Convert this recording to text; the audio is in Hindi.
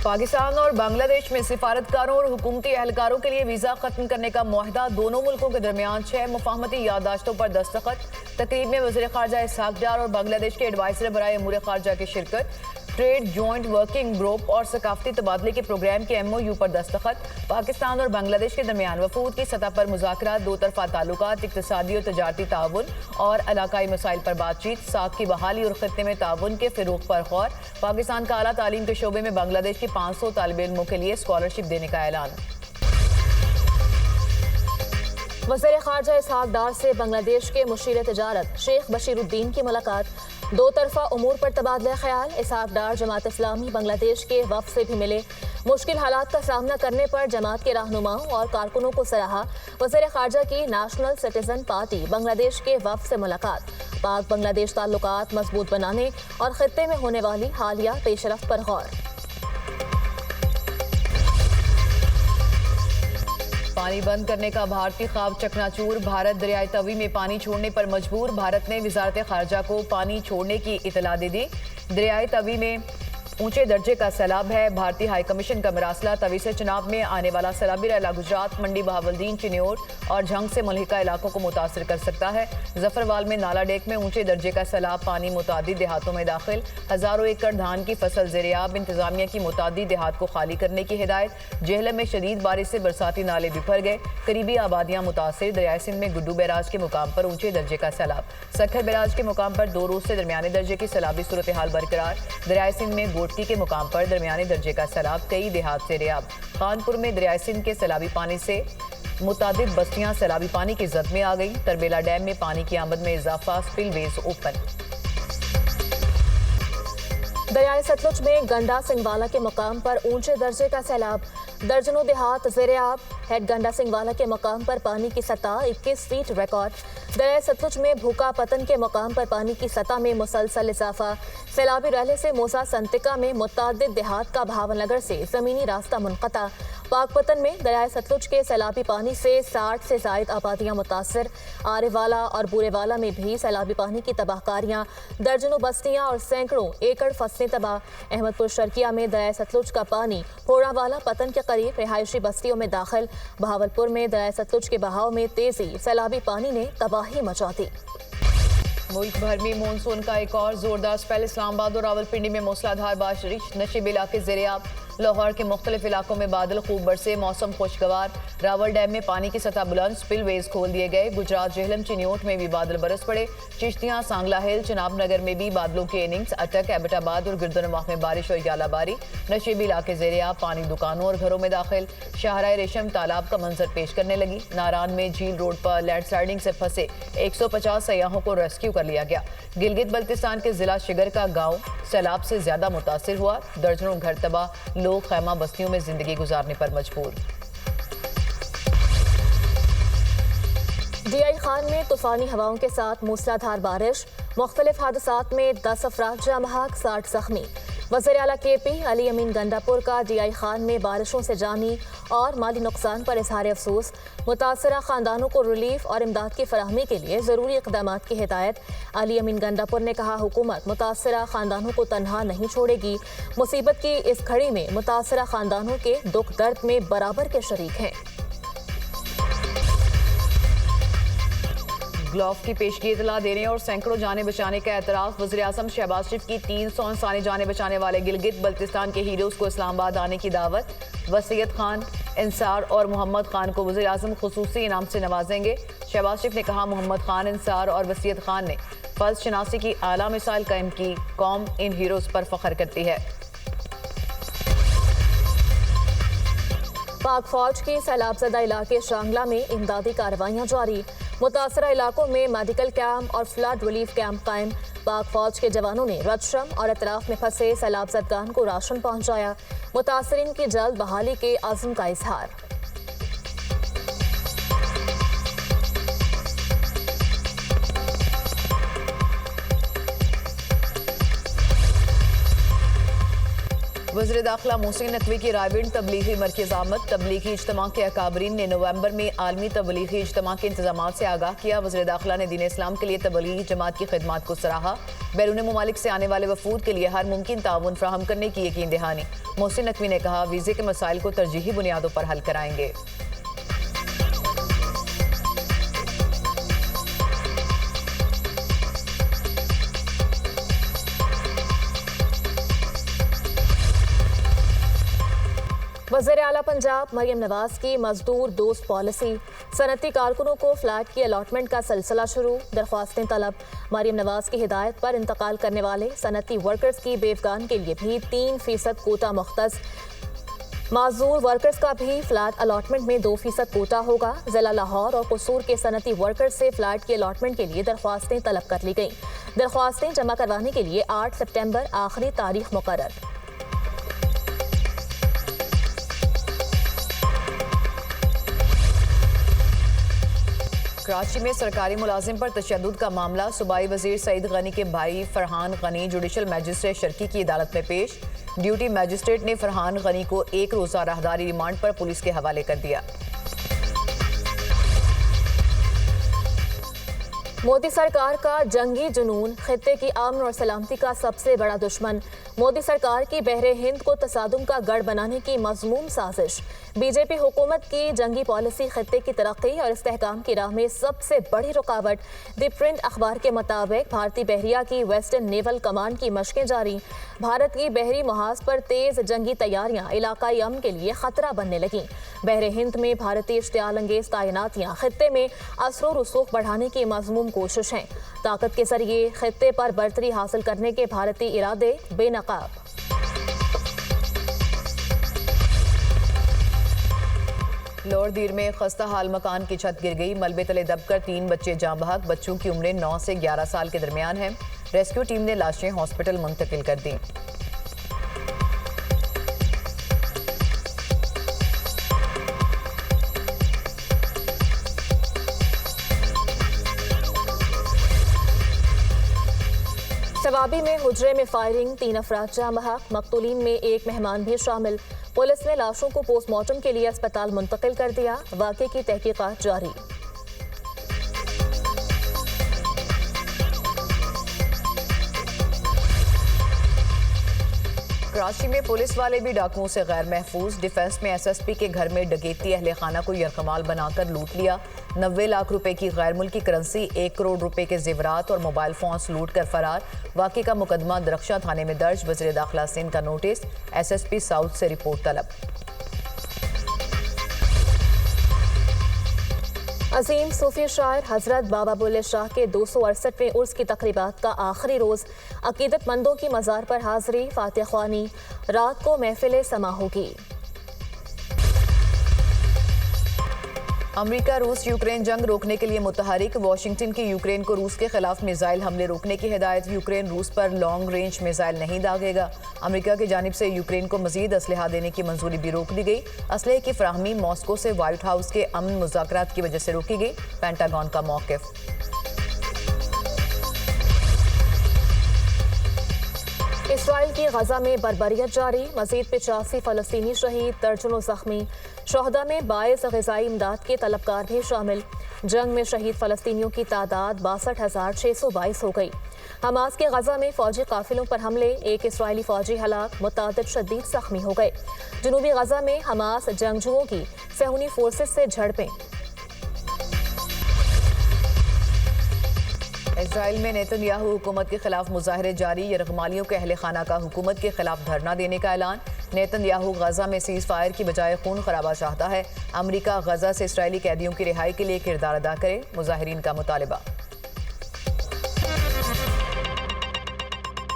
पाकिस्तान और बांग्लादेश में सिफारतकारों और हुकूमती एहलकारों के लिए वीज़ा खत्म करने का मुआहदा। दोनों मुल्कों के दरमियान 6 मुफाहमती याददाश्तों पर दस्तखत। तकरीब में वज़ीर ख़ारजा इसहाक डार और बांग्लादेश के एडवाइज़र बराए अमूर ख़ारजा की शिरकत। ट्रेड जॉइंट वर्किंग ग्रुप और सकाफती तबादले के प्रोग्राम के MOU पर दस्तखत। पाकिस्तान और बांग्लादेश के दरमियान वफूद की सतह पर मुज़ाकरात, दो तरफा ताल्लुकात, इक़्तिसादी और तजारती ताउन और इलाकाई मसाइल पर बातचीत। साख की बहाली और खत्ते में ताउन के फ़िरोग़ पर गौर। पाकिस्तान का आला तालीम के शोबे में बांग्लादेश की 500 तालिब इल्मों के लिए स्कॉलरशिप देने का ऐलान। वज़ीर ख़ारजा इसहाक डार से बांग्लादेश के मुशीर तिजारत शेख बशीरुद्दीन की मुलाकात। दो तरफा उमूर पर तबादला ख्याल। इसहाक डार जमात इस्लामी बांग्लादेश के वफ़द से भी मिले। मुश्किल हालात का सामना करने पर जमात के रहनुमाओं और कारकुनों को सराहा। वज़ीर ख़ारजा की नेशनल सिटीज़न पार्टी बांग्लादेश के वफ़द से मुलाकात। पाक बांग्लादेश ताल्लुकात मजबूत बनाने और खित्ते में होने वाली हालिया पेशरफ्त पर गौर। पानी बंद करने का भारतीय ख्वाब चकनाचूर। भारत दरियाई तवी में पानी छोड़ने पर मजबूर। भारत ने वजारत खारजा को पानी छोड़ने की इतला दे दी। दरियाई तवी में ऊंचे दर्जे का सैलाब है। भारतीय हाई कमीशन का मरासला। तवी से चनाब में आने वाला सैलाबी रैला गुजरात, मंडी, बहावलदीन, चिन्योर और झंग से मुल्हिका इलाकों को मुतासर कर सकता है। जफरवाल में नाला डेक में ऊंचे दर्जे का सैलाब। पानी मुतादिद देहातों में दाखिल। हजारों एकड़ धान की फसल ज़ेरियाब। इंतजामिया की मुतादिद देहात को खाली करने की हिदायत। जेहलम में शदीद बारिश से बरसाती नाले बिफर गए। करीबी आबादियां मुतासर। दरियाई सिंध में गुड्डू बैराज के मुकाम पर ऊंचे दर्जे का सैलाब। सखर बैराज के मुकाम पर 2 रोज से दरमियाने दर्जे की सैलाबी सूरत हाल बरकरार। दरियाई सिंध में गोटकी के मुकाम पर दरमियाने दर्जे का सैलाब। कई देहात से रेयाब। खानपुर में दरियाई सिंध के सैलाबी पानी से मुतादिद बस्तियां सैलाबी पानी की जद में आ गई। तरबेला डैम में पानी की आमद में इजाफा। Spillways open. दरियाए सतलुज में गंडा सिंहवाला के मुकाम पर ऊंचे दर्जे का सैलाब। दर्जनों देहात ज़ेर-ए-आब। हेड गंडा सिंहवाला के मुकाम पर पानी की सतह 21 फीट रिकॉर्ड। दरियाए सतलुज में भूखा पतन के मुकाम पर पानी की सतह में मुसलसल इजाफा। सैलाबी रैले से मोसा संतिका में मुतअद्दिद देहात का भावनगर से ज़मीनी रास्ता मुनक़ता। पाकपतन में दरियाए सतलुज के सैलाबी पानी से 60 से ज़ायद आबादियाँ मुतासर। आरेवाला और बूरेवाला में भी सैलाबी पानी की तबाहकारियाँ। दर्जनों बस्तियाँ और सैकड़ों एकड़ फसलें तबाह। अहमदपुर शर्किया में दरियाए सतलुज का पानी होड़ावाला पतन के करीब रिहायशी बस्तियों में दाखिल। बहावलपुर में दरियाए सतलुज के बहाव में तेजी। सैलाबी पानी ने तबाही मचा दी। मुल्क भर में मानसून का एक और जोरदार स्पेल। इस्लामाबाद और रावलपिंडी में मूसलाधार बारिश। नशीब इलाके ज़ेर-ए-आब। लाहौर के मुख्तलिफ इलाकों में बादल खूब बरसे। मौसम खुशगवार। रावल डैम में पानी की सतह बुलंद। स्पिलवेज खोल दिए गए। गुजरात जेहलम चिन्योट में भी बादल बरस पड़े। चिश्तियां, सांगला हिल, चनाब नगर में भी बादलों की इनिंग्स। अटक, एबटाबाद और गिरदनवाह में बारिश और यालाबारी। नशीब इलाके ज़ेर-ए-आब। पानी दुकानों और घरों में दाखिल। शाहराह रेशम तालाब का मंजर पेश करने लगी। नारान में झील रोड पर लैंडस्लाइडिंग से फंसे 150 सयाहों को रेस्क्यू कर लिया गया। गिलगित बल्तिस्तान के जिला शिगर का गाँव सैलाब से ज्यादा मुतासिर हुआ। दर्जनों घर तबाह। लोग खैमा बस्तियों में जिंदगी गुजारने पर मजबूर। DI खान में तूफानी हवाओं के साथ मूसलाधार बारिश। मुख्तलिफ हादसात में 10 अफराद जाँ बहक, 60 जख्मी। वज़ीर आला KP अली अमीन गंडापुर का DI खान में बारिशों से जानी और माली नुकसान पर इजहार अफसोस। मुतासरा खानदानों को रिलीफ और इमदाद की फराहमी के लिए ज़रूरी इक़दामात की हिदायत। अली अमीन गंडापुर ने कहा, हुकूमत मुतासरा खानदानों को तनहा नहीं छोड़ेगी। मुसीबत की इस घड़ी में मुतासरा खानदानों के दुख दर्द में बराबर के शरीक हैं। ग्लोव की पेशगी इतला देने और सैकड़ों जाने बचाने का एतराफ़। वज़ीर आज़म शहबाज शरीफ की 300 इंसानी जाने बचाने वाले गिलगित बल्तिस्तान के हीरोज़ को इस्लामाबाद आने की दावत। वसीयत खान, इंसार और मोहम्मद खान को वज़ीर आज़म खुसूसी इनाम से नवाजेंगे। शहबाज शरीफ ने कहा, मोहम्मद खान, इंसार और वसीयत खान ने फ़र्ज शनासी की आला मिसाल कायम की। कौम इन हीरोज़ पर फ़ख्र करती है। पाक फौज की सैलाबज़दा इलाके शांगला में इमदादी कार्रवाइयाँ जारी। मुतासरा इलाकों में मेडिकल कैंप और फ्लड रिलीफ कैंप कायम। पाक फौज के जवानों ने रतशम और अतराफ में फंसे सैलाबज़दगान को राशन पहुँचाया। मुतासरीन की जल्द बहाली के आज़म का इजहार। वज़ीर दाखिला मोहसिन नकवी की रायबीन तबलीगी मरकज़ आमद। तबलीगी इज्तिमा के अकाबरीन ने नवंबर में आलमी तबलीगी इज्तिमा के इंतजामात से आगाह किया। वज़ीर दाखिला ने दीन इस्लाम के लिए तबलीगी जमात की खिदमात को सराहा। बैरून मुमालिक से आने वाले वफूद के लिए हर मुमकिन ताउन फ्राहम करने की यकीन दहानी। मोहसिन नकवी ने कहा, वीजे के मसाइल को तरजीही बुनियादों पर हल कराएंगे। वज़ीर आला पंजाब मरियम नवाज की मजदूर दोस्त पॉलिसी, सनती कारकुनों को फ्लैट की अलॉटमेंट का सिलसिला शुरू, दरख्वास्तें तलब। मरियम नवाज की हिदायत पर इंतकाल करने वाले सनती वर्कर्स की बेवगान के लिए भी 3% कोटा मुख्तस। माजूर वर्कर्स का भी फ्लैट अलॉटमेंट में 2% कोटा होगा। जिला लाहौर और कसूर के सनती वर्कर्स से फ्लैट की अलॉटमेंट के लिए दरख्वास्तें तलब कर ली गईं। दरख्वास्तें जमा करवाने के लिए 8 सितंबर आखिरी तारीख मुकर्रर। कराची में सरकारी मुलाजिम पर तशद्दुद का मामला, सूबाई वजीर सईद गनी के भाई फरहान गनी जुडिशल मजिस्ट्रेट शर्की की अदालत में पेश। ड्यूटी मजिस्ट्रेट ने फरहान गनी को 1 रोज़ा राहदारी रिमांड पर पुलिस के हवाले कर दिया। मोदी सरकार का जंगी जुनून, खित्ते की अमन और सलामती का सबसे बड़ा दुश्मन। मोदी सरकार की बहरे हिंद को तसादुम का गढ़ बनाने की मज़मूम साजिश। बीजेपी हुकूमत की जंगी पॉलिसी खित्ते की तरक्की और इस्तेहकाम की राह में सबसे बड़ी रुकावट। द प्रिंट अखबार के मुताबिक भारतीय बहरिया की वेस्टर्न नेवल कमांड की मशकें जारी। भारत की बहरी मुहाज पर तेज जंगी तैयारियां इलाकाई अमन के लिए खतरा बनने लगीं। बहरे हिंद में भारतीय इश्तियाल अंगेज तैनातियां खित्ते में असर व रसूख बढ़ाने की मज़मूम कोशिश हैं। ताकत के जरिए खित्ते पर बर्तरी हासिल करने के भारतीय इरादे बेनकाब। लोअर दीर में खस्ता हाल मकान की छत गिर गई, मलबे तले दबकर 3 बच्चे जाँ बहक। बच्चों की उम्रें 9 से 11 साल के दरमियान है। रेस्क्यू टीम ने लाशें हॉस्पिटल मुंतकिल कर दी। सवाबी में हुजरे में फायरिंग, 3 अफराद जाँ बहक, मकतूलीन में एक मेहमान भी शामिल। पुलिस ने लाशों को पोस्टमार्टम के लिए अस्पताल मुंतकिल कर दिया। वाक़े की तहकीकात जारी। कराची में पुलिस वाले भी डाकुओं से गैर महफूज। डिफेंस में एसएसपी के घर में डकैती, अहले खाना को यरकमाल बनाकर लूट लिया। 90 लाख रुपए की गैर मुल्की करेंसी, 1 करोड़ रुपए के जेवरात और मोबाइल फोन्स लूट कर फरार। वाक़े का मुकदमा दरख्शां थाने में दर्ज। वज़ीर दाखिला सिंध का नोटिस, एसएसपी साउथ से रिपोर्ट तलब। अजीम सूफी शायर हजरत बाबा बुल्ले शाह के 268वें उर्स की तकरीबात का आखिरी रोज़। अकीदतमंदों की मज़ार पर हाज़री, फातिहा ख्वानी। रात को महफिल समा होगी। अमेरिका रूस यूक्रेन जंग रोकने के लिए मुतहरिक। वाशिंगटन की यूक्रेन को रूस के खिलाफ मिसाइल हमले रोकने की हिदायत। यूक्रेन रूस पर लॉन्ग रेंज मिसाइल नहीं दागेगा। अमेरिका की जानिब से यूक्रेन को मजीद असलहा देने की मंजूरी भी रोक दी गई। असलहे की फराहमी मॉस्को से व्हाइट हाउस के अमन मुज़ाकरात की वजह से रोकी गई। पेंटागन का मौक़िफ़। इसराइल की गजा में बर्बरियत जारी, मजीद 85 फ़लस्तीनी शहीद, दर्जनों जख्मी। शोहदा में 22 ग़िज़ाई इमदाद के तलबकार भी शामिल। जंग में शहीद फ़लस्तीनियों की तादाद 62,622 हो गई। हमास के गजा में फ़ौजी काफिलों पर हमले, एक इसराइली फ़ौजी हलाक, मुतादिद शदीद ज़ख्मी हो गए। जनूबी गजा में हमास जंगजुओं की सहूनी फोर्सेस से झड़पें। इजराइल में नेतन्याहू हुकूमत के खिलाफ मुजाहरे जारी। यरगमालियों के अहले खाना का हुकूमत के खिलाफ धरना देने का ऐलान। नेतन्याहू गजा में सीज फायर की बजाय खून खराबा चाहता है। अमरीका गजा से इसराइली कैदियों की रिहाई के लिए किरदार अदा करे, मुजाहिरीन का मुतालबा।